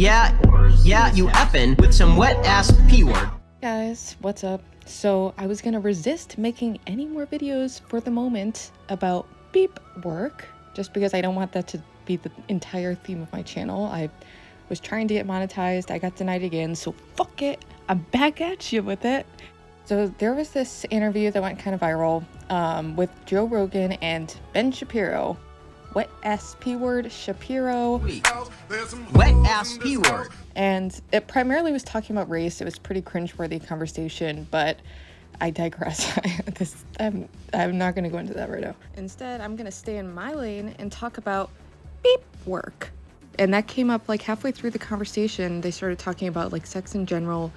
Yeah, you effing with some wet-ass P-word. Guys, what's up? So I was gonna resist making any more videos for the moment about beep work, just because I don't want that to be the entire theme of my channel. I was trying to get monetized, I got denied again, so fuck it, I'm back at you with it. So there was this interview that went kind of viral with Joe Rogan and Ben Shapiro. Wet-ass P-word, Shapiro. Wet-ass P-word. And it primarily was talking about race. It was pretty cringeworthy conversation, but I digress. I'm not going to go into that right now. Instead, I'm going to stay in my lane and talk about beep work. And that came up like halfway through the conversation. They started talking about like sex in general,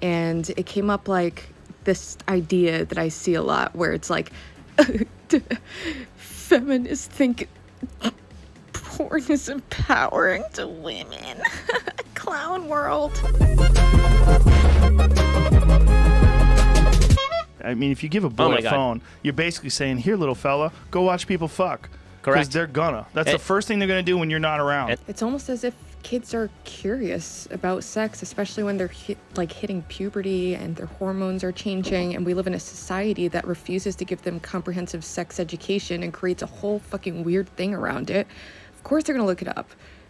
and it came up like this idea that I see a lot where it's like feminists think porn is empowering to women. Clown world. I mean, if you give a boy a phone, you're basically saying, here, little fella, go watch people fuck. Correct. Because they're gonna. That's the first thing they're gonna do when you're not around. It's almost as if kids are curious about sex, especially when they're hitting puberty and their hormones are changing, and we live in a society that refuses to give them comprehensive sex education and creates a whole fucking weird thing around it. Of course they're gonna look it up.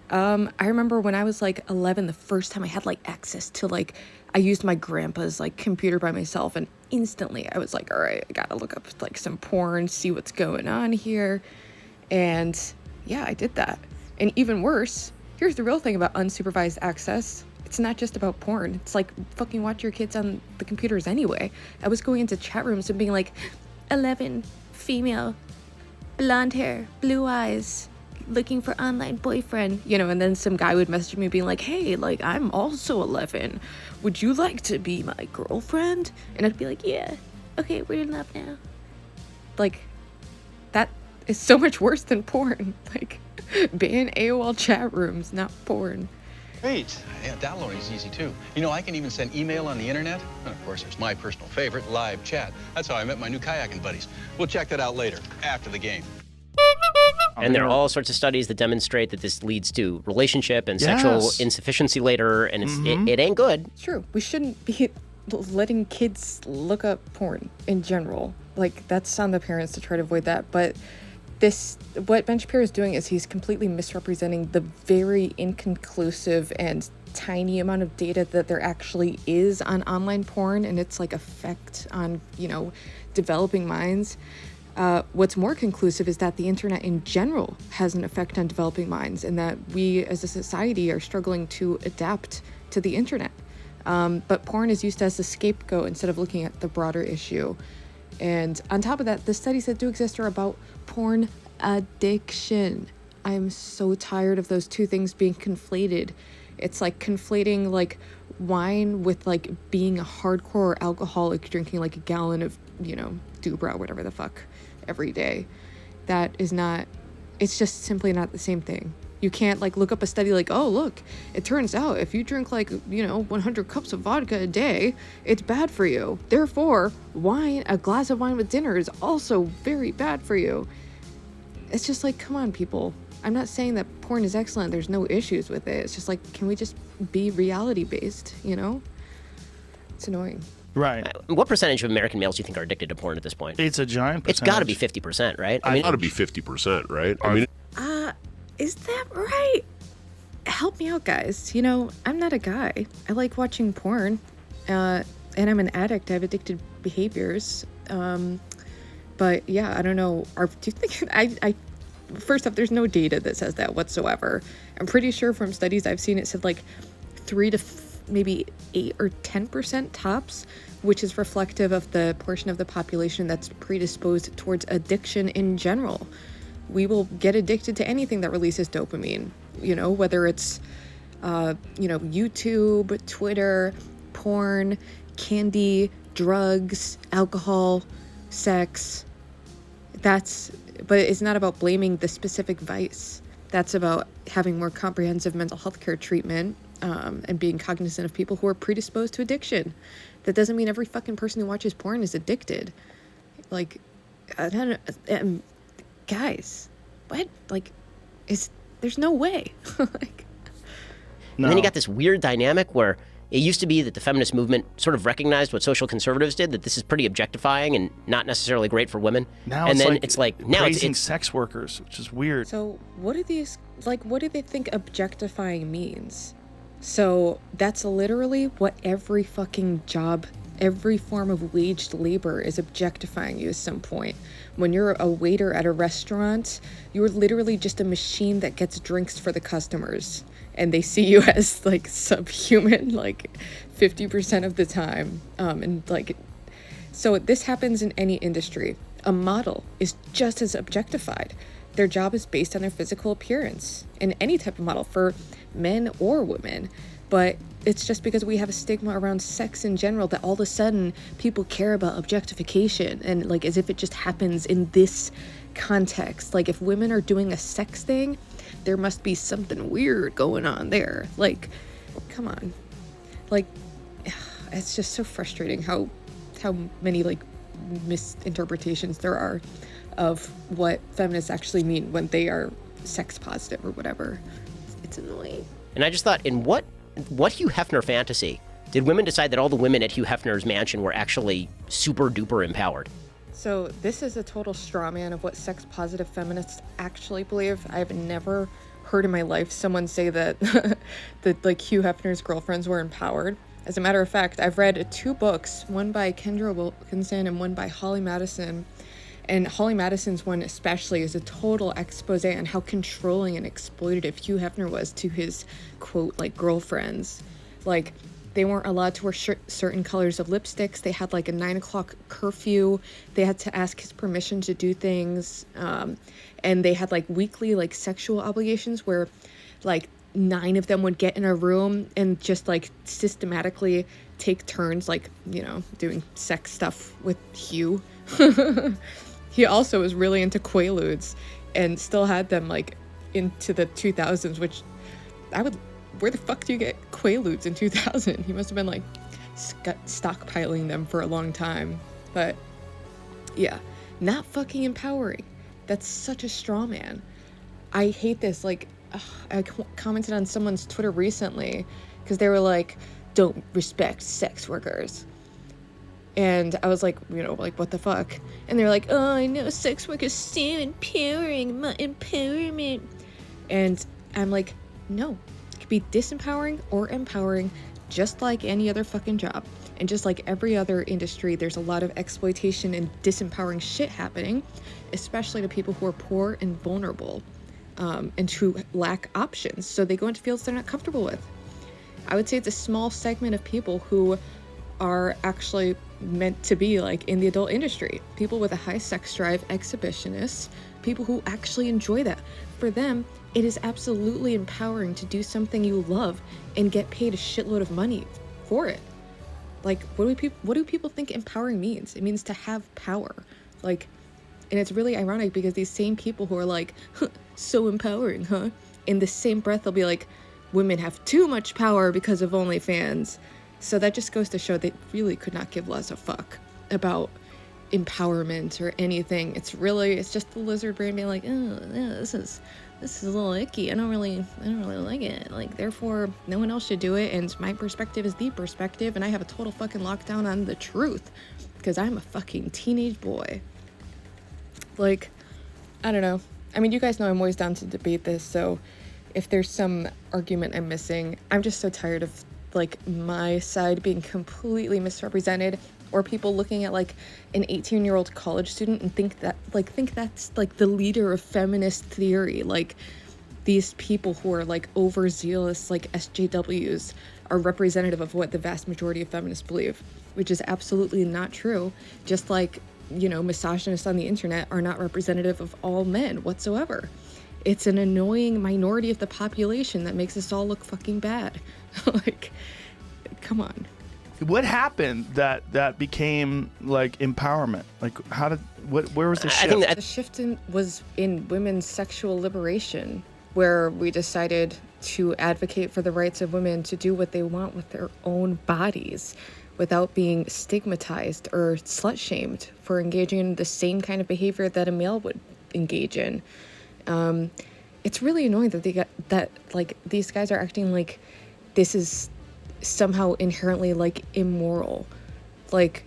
I remember when I was like 11, the first time I had like access to I used my grandpa's like computer by myself, and instantly I was like, all right, I gotta look up like some porn, see what's going on here. And yeah, I did that. And even worse, here's the real thing about unsupervised access. It's not just about porn. It's like fucking watch your kids on the computers anyway. I was going into chat rooms and being like, 11, female, blonde hair, blue eyes, looking for online boyfriend, and then some guy would message me being like, hey, like, I'm also 11. Would you like to be my girlfriend? And I'd be like, yeah, okay, we're in love now. Like, that is so much worse than porn. Like, ban AOL chat rooms, not porn. Great. Yeah, downloading is easy too. I can even send email on the internet. And of course, there's my personal favorite, live chat. That's how I met my new kayaking buddies. We'll check that out later, after the game. And there are all sorts of studies that demonstrate that this leads to relationship and sexual insufficiency later, and it ain't good. It's true. We shouldn't be letting kids look up porn in general. Like, that's on the parents to try to avoid that. But what Ben Shapiro is doing is he's completely misrepresenting the very inconclusive and tiny amount of data that there actually is on online porn and its like effect on, developing minds. What's more conclusive is that the internet in general has an effect on developing minds, and that we as a society are struggling to adapt to the internet. But porn is used as a scapegoat instead of looking at the broader issue. And on top of that, the studies that do exist are about porn addiction. I'm so tired of those two things being conflated. It's like conflating like wine with like being a hardcore alcoholic drinking like a gallon of, Dubra, whatever the fuck, every day. That is not, it's just simply not the same thing. You can't like look up a study like, oh, look, it turns out if you drink like, 100 cups of vodka a day, it's bad for you. Therefore, a glass of wine with dinner is also very bad for you. It's just like, come on, people. I'm not saying that porn is excellent. There's no issues with it. It's just like, can we just be reality based, It's annoying. Right. What percentage of American males do you think are addicted to porn at this point? It's a giant percentage. It's got to be 50%, right? I got to be 50%, right? I mean, is that right? Help me out, guys. I'm not a guy. I like watching porn, and I'm an addict. I have addictive behaviors. But yeah, I don't know. Do you think first off, there's no data that says that whatsoever. I'm pretty sure from studies I've seen it said like 3 to maybe 8 or 10% tops, which is reflective of the portion of the population that's predisposed towards addiction in general. We will get addicted to anything that releases dopamine, whether it's, YouTube, Twitter, porn, candy, drugs, alcohol, sex. But it's not about blaming the specific vice. That's about having more comprehensive mental health care treatment, and being cognizant of people who are predisposed to addiction. That doesn't mean every fucking person who watches porn is addicted. Like, I don't know. Guys, what? Like, there's no way. Like, And then you got this weird dynamic where it used to be that the feminist movement sort of recognized what social conservatives did, that this is pretty objectifying and not necessarily great for women. Now and it's like praising sex workers, which is weird. So what do they think objectifying means? So that's literally what every fucking job, every form of waged labor is objectifying you at some point. When you're a waiter at a restaurant, you're literally just a machine that gets drinks for the customers. And they see you as like subhuman, like 50% of the time. So this happens in any industry. A model is just as objectified. Their job is based on their physical appearance in any type of model for men or women. But it's just because we have a stigma around sex in general that all of a sudden people care about objectification, and like as if it just happens in this context. Like if women are doing a sex thing, there must be something weird going on there. Like, come on. Like, it's just so frustrating how many like misinterpretations there are of what feminists actually mean when they are sex positive or whatever. It's annoying. And I just thought, in what Hugh Hefner fantasy did women decide that all the women at Hugh Hefner's mansion were actually super duper empowered? So this is a total straw man of what sex positive feminists actually believe. I've never heard in my life someone say that that like Hugh Hefner's girlfriends were empowered. As a matter of fact, I've read 2 books, one by Kendra Wilkinson and one by Holly Madison. And Holly Madison's one especially is a total expose on how controlling and exploitative Hugh Hefner was to his, quote, like, girlfriends. Like, they weren't allowed to wear certain colors of lipsticks. They had, like, a 9 o'clock curfew. They had to ask his permission to do things. And they had, like, weekly, like, sexual obligations where, like, 9 of them would get in a room and just, like, systematically take turns, like, you know, doing sex stuff with Hugh. He also was really into Quaaludes and still had them like into the 2000s, which where the fuck do you get Quaaludes in 2000? He must have been like stockpiling them for a long time. But yeah, not fucking empowering. That's such a straw man. I hate this. Like, I commented on someone's Twitter recently because they were like, don't respect sex workers. And I was like, you know, like, what the fuck? And they're like, oh, I know sex work is so empowering, my empowerment. And I'm like, no, it could be disempowering or empowering, just like any other fucking job. And just like every other industry, there's a lot of exploitation and disempowering shit happening, especially to people who are poor and vulnerable, and who lack options. So they go into fields they're not comfortable with. I would say it's a small segment of people who are actually meant to be like in the adult industry. People with a high sex drive, exhibitionists, people who actually enjoy that. For them, it is absolutely empowering to do something you love and get paid a shitload of money for it. Like, what do people think empowering means? It means to have power. Like, and it's really ironic because these same people who are like, huh, so empowering, huh? In the same breath, they'll be like, women have too much power because of OnlyFans. So that just goes to show they really could not give less a fuck about empowerment or anything. It's just the lizard brain being like, oh, yeah, this is a little icky. I don't really like it. Like, therefore, no one else should do it. And my perspective is the perspective. And I have a total fucking lockdown on the truth because I'm a fucking teenage boy. Like, I don't know. I mean, you guys know I'm always down to debate this. So if there's some argument I'm missing, I'm just so tired of like my side being completely misrepresented, or people looking at like an 18-year-old college student and think that's like the leader of feminist theory. Like, these people who are like overzealous like SJWs are representative of what the vast majority of feminists believe, which is absolutely not true. Just like, you know, misogynists on the internet are not representative of all men whatsoever. It's an annoying minority of the population that makes us all look fucking bad. Like, come on. What happened that became like empowerment? Like, where was the shift? I think the shift was in women's sexual liberation, where we decided to advocate for the rights of women to do what they want with their own bodies without being stigmatized or slut-shamed for engaging in the same kind of behavior that a male would engage in. It's really annoying that like these guys are acting like this is somehow inherently like immoral. Like,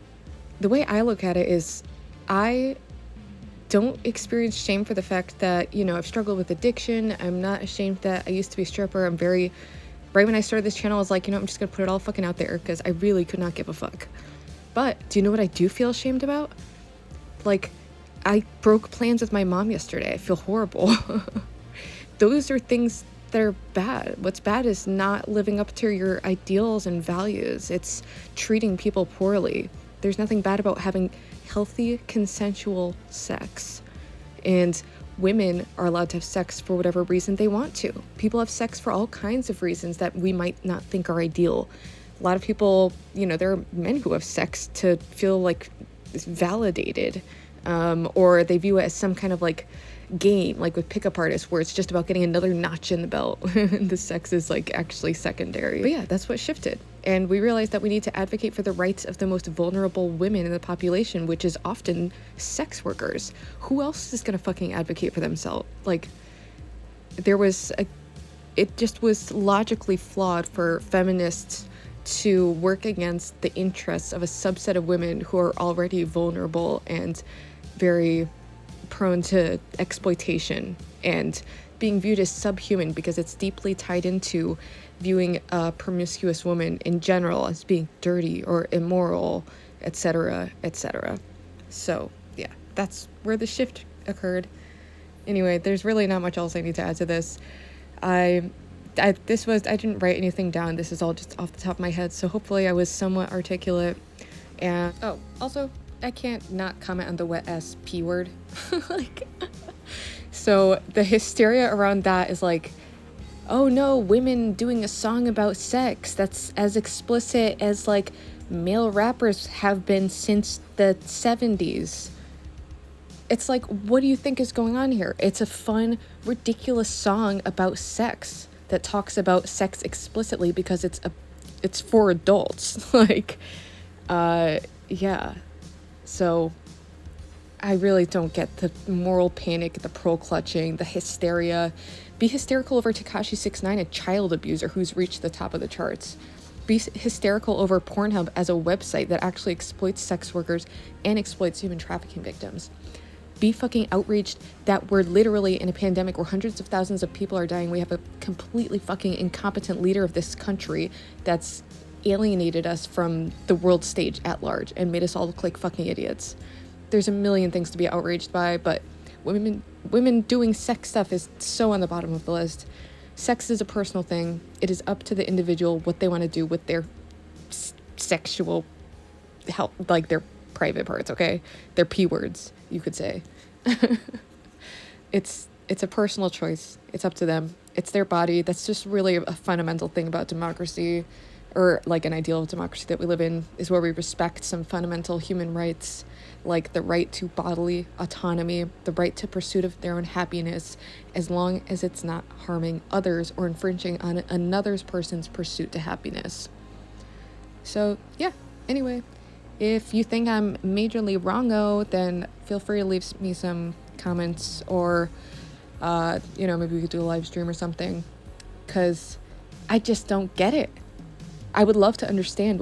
the way I look at it is, I don't experience shame for the fact that, you know, I've struggled with addiction. I'm not ashamed that I used to be a stripper. Right when I started this channel, I was like, you know, I'm just gonna put it all fucking out there because I really could not give a fuck. But do you know what I do feel ashamed about? Like, I broke plans with my mom yesterday. I feel horrible. Those are things that are bad. What's bad is not living up to your ideals and values. It's treating people poorly. There's nothing bad about having healthy, consensual sex. And women are allowed to have sex for whatever reason they want to. People have sex for all kinds of reasons that we might not think are ideal. A lot of people, you know, there are men who have sex to feel like validated, or they view it as some kind of like game, like with pickup artists, where it's just about getting another notch in the belt. The sex is like actually secondary. But yeah, that's what shifted. And we realized that we need to advocate for the rights of the most vulnerable women in the population, which is often sex workers. Who else is gonna fucking advocate for themselves? Like, it just was logically flawed for feminists to work against the interests of a subset of women who are already vulnerable and very prone to exploitation and being viewed as subhuman, because it's deeply tied into viewing a promiscuous woman in general as being dirty or immoral, etc., etc. So yeah, that's where the shift occurred. Anyway, there's really not much else I need to add to this. I didn't write anything down. This is all just off the top of my head, so hopefully I was somewhat articulate. And also, I can't not comment on the wet ass P word. Like, so the hysteria around that is like, oh no, women doing a song about sex that's as explicit as like male rappers have been since the 70s. It's like, what do you think is going on here? It's a fun, ridiculous song about sex that talks about sex explicitly because it's for adults. Like, yeah. So I really don't get the moral panic, the pearl clutching, the hysteria. Be hysterical over Tekashi 6ix9ine, a child abuser who's reached the top of the charts. Be hysterical over Pornhub as a website that actually exploits sex workers and exploits human trafficking victims. Be fucking outraged that we're literally in a pandemic where hundreds of thousands of people are dying. We have a completely fucking incompetent leader of this country that's alienated us from the world stage at large and made us all look like fucking idiots. There's a million things to be outraged by, but women doing sex stuff is so on the bottom of the list. Sex is a personal thing. It is up to the individual what they want to do with their sexual health, like their private parts, okay? Their P words, you could say. It's a personal choice. It's up to them. It's their body. That's just really a fundamental thing about democracy, or like an ideal of democracy that we live in, is where we respect some fundamental human rights, like the right to bodily autonomy, the right to pursuit of their own happiness, as long as it's not harming others or infringing on another person's pursuit to happiness. So yeah, anyway, if you think I'm majorly wrongo, then feel free to leave me some comments, or maybe we could do a live stream or something, because I just don't get it. I would love to understand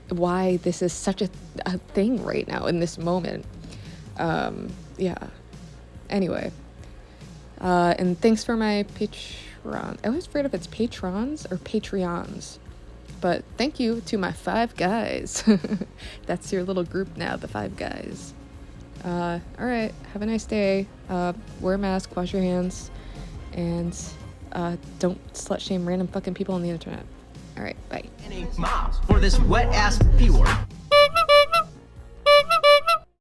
why this is such a thing right now in this moment. Yeah. Anyway. And thanks for my Patreon. I always forget if it's patrons or Patreons. But thank you to my 5 guys. That's your little group now, the 5 guys. All right. Have a nice day. Wear a mask, wash your hands, and don't slut shame random fucking people on the internet. All right, bye. Mom, for this wet ass P word.